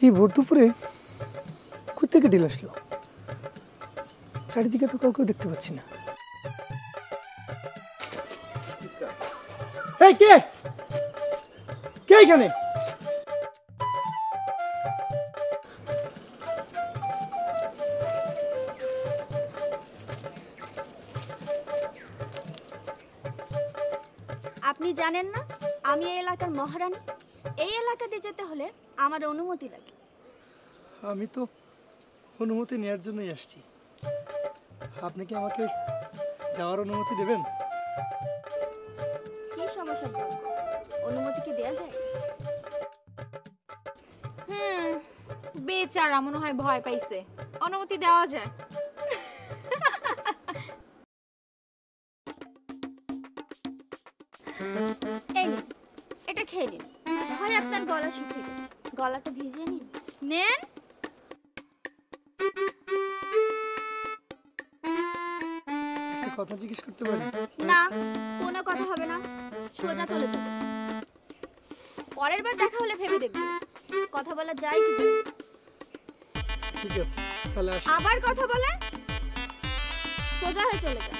এই ভোর দুপুরে কোথা থেকে ঢিল আসলো? চারিদিকে তো কাউকে দেখতে পাচ্ছি না। এই কে কে এখানে? আপনি জানেন না আমি এই এলাকার মহারানী? এই এলাকাতে যেতে হলে আমার অনুমতি লাগে। আমি তো অনুমতি নেওয়ার জন্যই আসছি। আপনি কি আমাকে যাওয়ার অনুমতি দেবেন? কি সমস্যা বলুন, অনুমতি কি দেয়া যায়? বেচারা মনে হয় ভয় পাইছে, অনুমতি দেওয়া যায়। এই নিন, এটা খেয়ে নিন। ভয় আপনার গলা শুকিয়ে গেছে, গলাটা ভিজিয়ে নিন। নেন। একটা কথা জিজ্ঞেস করতে পারি? না, কোনো কথা হবে না, সোজা চলে যাবে। পরের বার দেখা হলে ভেবে দেখব কথা বলা যায় কি যায়। ঠিক আছে, তাহলে আসি। আবার কথা বলে সোজা হয়ে চলে যান।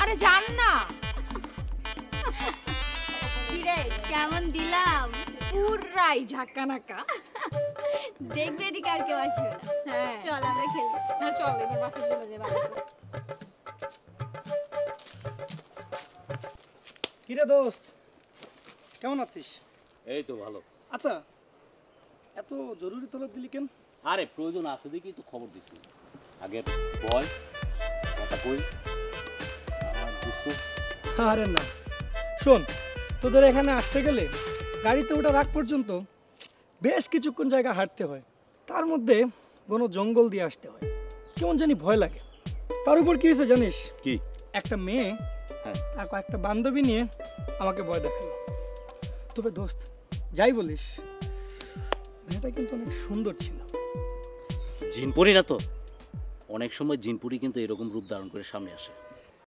আরে যান না। কিরে কেমন দিলাম? পুরাই ঝাক্কা নাকা। দেখবে এদিকে আর কেউ আসবে না। হ্যাঁ চল আমরা খেলি। হ্যাঁ চল এবার বাসায় চলে যাই। কিরে দোস্ত, কেমন আছিস? এই তো ভালো। আচ্ছা, এত জরুরি তলব দিলি কেন? আরে প্রয়োজন আছে দেখি তো খবর দিছি। আগে বল কথা কই। আরে না, শোন, তোদের এখানে আসতে গেলে গাড়িতে ওঠার আগ পর্যন্ত বেশ কিছুক্ষণ জায়গা হাঁটতে হয়। তার মধ্যে কোনো জঙ্গল দিয়ে আসতে হয়, কেমন জানি ভয় লাগে। তার উপর কি হয়েছে জানিস? কি? একটা মেয়ে তার কয়েকটা বান্ধবী নিয়ে আমাকে ভয় দেখালো। তবে দোস্ত, যাই বলিস, মেয়েটা কিন্তু অনেক সুন্দর ছিল। জিনপুরি না তো? অনেক সময় জিনপুরি কিন্তু এরকম রূপ ধারণ করে সামনে আসে।